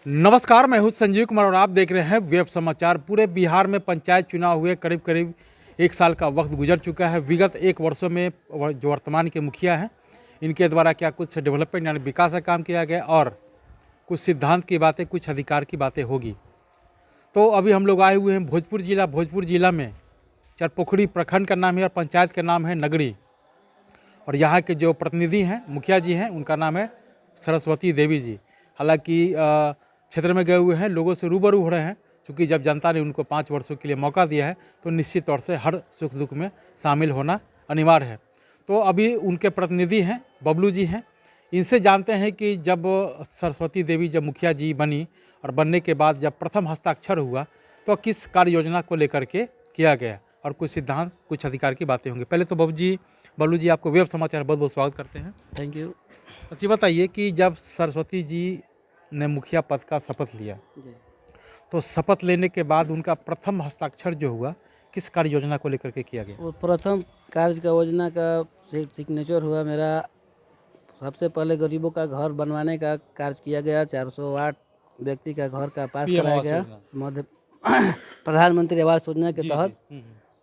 नमस्कार, मैं हूं संजीव कुमार और आप देख रहे हैं वेब समाचार। पूरे बिहार में पंचायत चुनाव हुए करीब करीब 1 साल का वक्त गुजर चुका है। विगत 1 वर्षों में जो वर्तमान के मुखिया हैं, इनके द्वारा क्या कुछ डेवलपमेंट यानी विकास का काम किया गया और कुछ सिद्धांत की बातें, कुछ अधिकार की बातें होगी। तो अभी हम लोग आए हुए हैं भोजपुर जिला में चरपोखरी प्रखंड का नाम है और पंचायत का नाम है नगरी। और यहाँ के जो प्रतिनिधि हैं, मुखिया जी हैं, उनका नाम है सरस्वती देवी जी। हालांकि क्षेत्र में गए हुए हैं, लोगों से रूबरू हो रहे हैं, क्योंकि जब जनता ने उनको 5 वर्षों के लिए मौका दिया है तो निश्चित तौर से हर सुख दुख में शामिल होना अनिवार्य है। तो अभी उनके प्रतिनिधि हैं, बबलू जी हैं, इनसे जानते हैं कि जब सरस्वती देवी जब मुखिया जी बनी और बनने के बाद जब प्रथम हस्ताक्षर हुआ तो किस कार्य योजना को लेकर के किया गया और कुछ सिद्धांत, कुछ अधिकार की बातें होंगी। पहले तो बबलू जी आपको वेब समाचार बहुत बहुत स्वागत करते हैं। Thank you. अच्छा बताइए कि जब सरस्वती जी ने मुखिया पद का शपथ लिया तो शपथ लेने के बाद उनका प्रथम हस्ताक्षर जो हुआ किस कार्य योजना को लेकर के किया गया? वो प्रथम कार्य का योजना का सिग्नेचर हुआ मेरा। सबसे पहले गरीबों का घर बनवाने का कार्य किया गया। 408 व्यक्ति का घर का पास कराया गया मध्य प्रधानमंत्री आवास योजना के तहत,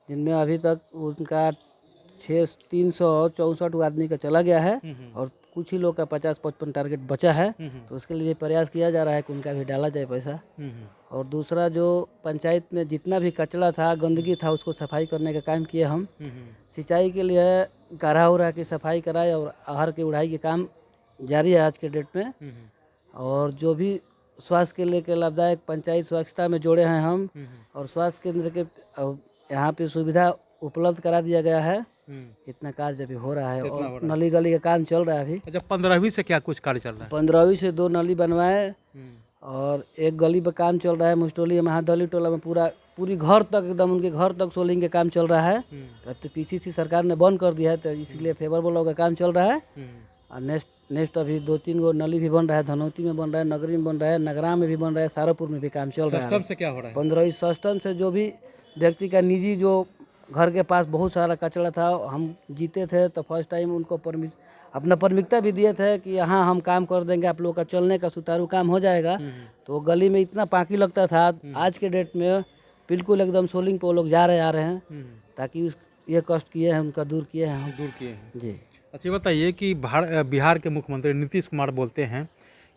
जिनमें अभी तक उनका 364 आदमी का चला गया है और कुछ ही लोग का 50-55 टारगेट बचा है। तो उसके लिए प्रयास किया जा रहा है कि उनका भी डाला जाए पैसा। और दूसरा, जो पंचायत में जितना भी कचरा था, गंदगी था, उसको सफाई करने का काम किए हम। सिंचाई के लिए गढ़ा उड़ा की सफाई कराए और आहर की उड़ाई के काम जारी है आज के डेट में। और जो भी स्वास्थ्य के लिए लाभदायक पंचायत स्वच्छता में जोड़े हैं हम, और स्वास्थ्य केंद्र के यहाँ पे सुविधा उपलब्ध करा दिया गया है। इतना कार्य अभी हो रहा है और नली गली का काम चल रहा है अभी। अच्छा, 15वीं से क्या कुछ कार्य चल रहा है? 15वीं से 2 नली बनवाए और 1 गली पर काम चल रहा है। मुस्टोली महादली टोला में पूरी घर तक, एकदम उनके घर तक सोलिंग का काम चल रहा है। अब तो पीसीसी सरकार ने बंद कर दिया है, तो इसलिए फेवरेबल होगा काम चल रहा है। और नेक्स्ट अभी 2-3 गो नली भी बन रहा है। धनौती में बन रहा है, नगरी में बन रहा है, नगरा में भी बन रहा है, सारापुर में भी काम चल रहा है। सिस्टम से क्या हो रहा है? 15वीं सिस्टम से जो भी व्यक्ति का निजी, जो घर के पास बहुत सारा कचरा था, हम जीते थे तो फर्स्ट टाइम उनको अपना प्राथमिकता भी दिए थे कि यहाँ हम काम कर देंगे, आप लोगों का चलने का सुचारू काम हो जाएगा। तो गली में इतना पाकी लगता था, आज के डेट में बिल्कुल एकदम सोलिंग पे वो लोग जा रहे आ रहे हैं, ताकि ये कष्ट किए हैं उनका दूर किए हैं हम। दूर किए हैं जी। अच्छा बताइए कि बिहार के मुख्यमंत्री नीतीश कुमार बोलते हैं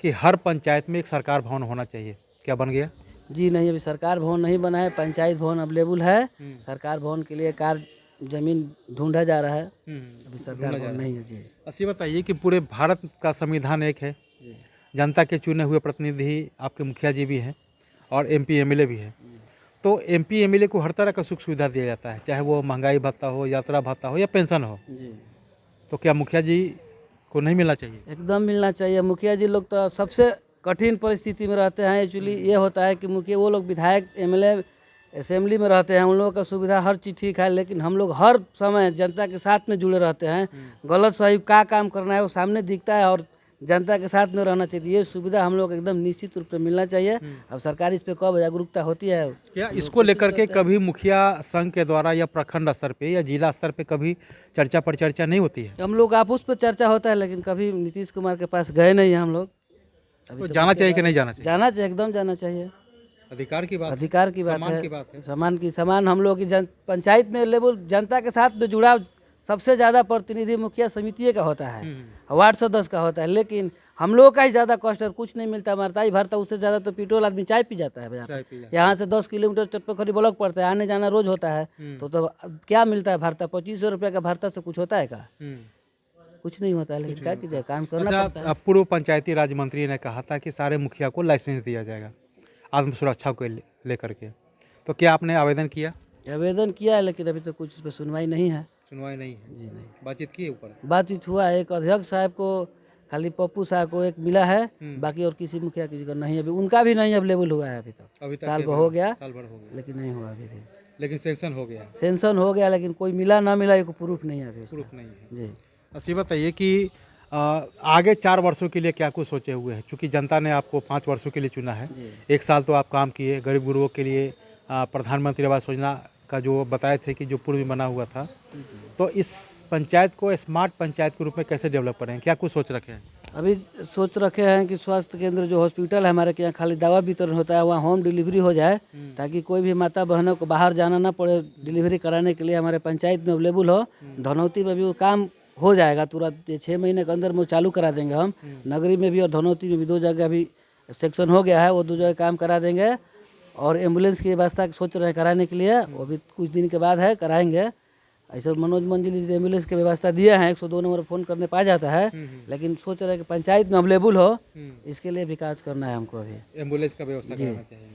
कि हर पंचायत में एक सरकार भवन होना चाहिए, क्या बन गया? जी नहीं, अभी सरकार भवन नहीं बना है। पंचायत भवन अवेलेबल है। सरकार भवन के लिए कार्य जमीन ढूंढा जा रहा है। अभी सरकार भवन नहीं है। जी। अच्छा बताइए कि पूरे भारत का संविधान एक है, जनता के चुने हुए प्रतिनिधि आपके मुखिया जी भी हैं और MP MLA भी हैं। तो MP MLA को हर तरह का सुख सुविधा दिया जाता है, चाहे वो महंगाई भत्ता हो, यात्रा भत्ता हो या पेंशन हो। तो क्या मुखिया जी को नहीं मिलना चाहिए? एकदम मिलना चाहिए। मुखिया जी लोग तो सबसे कठिन परिस्थिति में रहते हैं। एक्चुअली ये होता है कि मुखिया, वो लोग विधायक, MLA असेंबली में रहते हैं, उन लोगों का सुविधा हर चीज़ ठीक है, लेकिन हम लोग हर समय जनता के साथ में जुड़े रहते हैं। गलत सही क्या काम करना है वो सामने दिखता है और जनता के साथ में रहना चाहिए। ये सुविधा हम लोग एकदम निश्चित रूप से मिलना चाहिए। अब सरकार इस पे कब जागरूकता होती है? क्या इसको लेकर के कभी मुखिया संघ के द्वारा या प्रखंड स्तर पे या जिला स्तर पे कभी चर्चा परिचर्चा नहीं होती है? हम लोग आपस पे चर्चा होता है, लेकिन कभी नीतीश कुमार के पास गए नहीं हैं हम लोग। तो जाना चाहिए कि नहीं जाना चाहिए? जाना चाहिए, एकदम जाना चाहिए। अधिकार की बात है, समान की समान हम लोग की पंचायत में लेवल जनता के साथ में जुड़ाव सबसे ज़्यादा प्रतिनिधि मुखिया समिति का होता है, वार्ड सदस्य का होता है। लेकिन हम लोग का ही ज़्यादा कष्ट है, कुछ नहीं मिलता, मरता ही भरता। उससे ज़्यादा तो पेट्रोल आदमी चाय पी जाता है बाजार। यहाँ से 10 किलोमीटर चटपोखरी ब्लॉक पड़ता है, आने जाना रोज होता है। तो क्या मिलता है भरता? 2500 रुपये का भरता से कुछ होता है क्या? कुछ नहीं होता है। लेकिन क्या कीजिए, काम करना पड़ता है। पूर्व पंचायती राज मंत्री ने कहा था कि सारे मुखिया को लाइसेंस दिया जाएगा आत्म सुरक्षा को लेकर के, तो क्या आपने आवेदन किया? आवेदन किया है, लेकिन अभी तो कुछ इस पर सुनवाई नहीं है। सुनवाई नहीं है? जी नहीं। बातचीत की ऊपर? बातचीत हुआ है, एक अध्यक्ष साहब को, खाली पप्पू साहब को एक मिला है, बाकी और किसी मुखिया किसी का नहीं। अभी उनका भी नहीं अवेलेबल हुआ है अभी तक। साल भर हो गया, लेकिन नहीं हुआ अभी भी। लेकिन सेंक्शन हो गया? सेंक्शन हो गया, लेकिन कोई मिला ना मिला, एक प्रूफ नहीं है अभी। प्रूफ नहीं है जी। अच्छा बताइए कि आगे 4 वर्षों के लिए क्या कुछ सोचे हुए हैं? चूँकि जनता ने आपको 5 वर्षों के लिए चुना है, 1 साल तो आप काम किए, गरीब गुरुओं के लिए प्रधानमंत्री आवास योजना का जो बताए थे कि जो पूर्व में बना हुआ था, तो इस पंचायत को स्मार्ट पंचायत के रूप में कैसे डेवलप करें, क्या कुछ सोच रखे हैं? अभी सोच रखे हैं कि स्वास्थ्य केंद्र जो हॉस्पिटल है हमारे के यहाँ खाली दवा वितरण होता है, वहाँ होम डिलीवरी हो जाए, ताकि कोई भी माता बहनों को बाहर जाना ना पड़े डिलीवरी कराने के लिए। हमारे पंचायत में अवेलेबल हो, धनौती में भी वो काम हो जाएगा तुरंत। ये 6 महीने के अंदर में वो चालू करा देंगे हम। नगरी में भी और धनौती में भी 2 जगह अभी सेक्शन हो गया है, वो 2 जगह काम करा देंगे। और एम्बुलेंस की व्यवस्था सोच रहे हैं कराने के लिए, वो भी कुछ दिन के बाद है, कराएंगे। ऐसे मनोज मंजिल एम्बुलेंस की व्यवस्था दिए हैं, 102 नंबर फ़ोन करने पा जाता है, लेकिन सोच रहे हैं कि पंचायत में अवेलेबल हो, इसके लिए भी काज करना है हमको अभी। एम्बुलेंस का व्यवस्था करना चाहिए।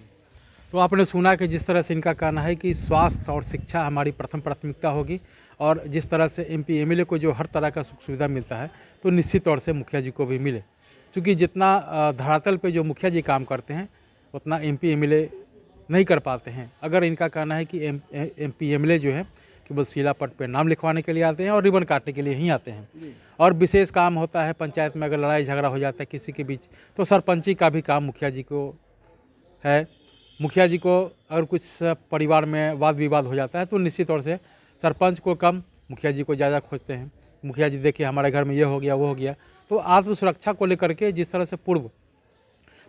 तो आपने सुना कि जिस तरह से इनका कहना है कि स्वास्थ्य और शिक्षा हमारी प्रथम प्राथमिकता होगी, और जिस तरह से एमपी एमएलए को जो हर तरह का सुख सुविधा मिलता है तो निश्चित तौर से मुखिया जी को भी मिले, क्योंकि जितना धरातल पे जो मुखिया जी काम करते हैं उतना एमपी एमएलए नहीं कर पाते हैं। अगर इनका कहना है कि एमपी एमएलए जो है कि बस शिलापट पे नाम लिखवाने के लिए आते हैं और रिबन काटने के लिए ही आते हैं, और विशेष काम होता है पंचायत में अगर लड़ाई झगड़ा हो जाता है किसी के बीच तो सरपंची का भी काम मुखिया जी को है। मुखिया जी को अगर कुछ परिवार में वाद विवाद हो जाता है तो निश्चित तौर से सरपंच को कम, मुखिया जी को ज़्यादा खोजते हैं। मुखिया जी देखिए हमारे घर में ये हो गया वो हो गया। तो आत्मसुरक्षा को लेकर के जिस तरह से पूर्व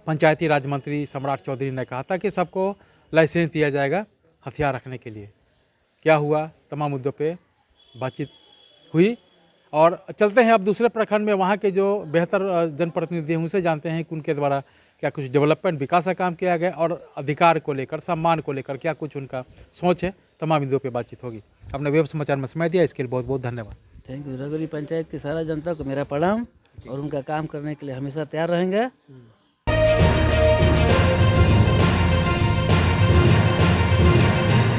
पंचायती राज मंत्री सम्राट चौधरी ने कहा था कि सबको लाइसेंस दिया जाएगा हथियार रखने के लिए, क्या हुआ, तमाम मुद्दों पे बातचीत हुई। और चलते हैं अब दूसरे प्रखंड में, वहाँ के जो बेहतर जनप्रतिनिधि हैं उनसे जानते हैं कि उनके द्वारा क्या कुछ डेवलपमेंट विकास का काम किया गया और अधिकार को लेकर, सम्मान को लेकर क्या कुछ उनका सोच है। तमाम मुद्दों पे बातचीत होगी। आपने वेब समाचार में समय दिया, इसके लिए बहुत बहुत धन्यवाद। Thank you. रगरी पंचायत की सारा जनता को मेरा प्रणाम, और उनका काम करने के लिए हमेशा तैयार रहेंगे।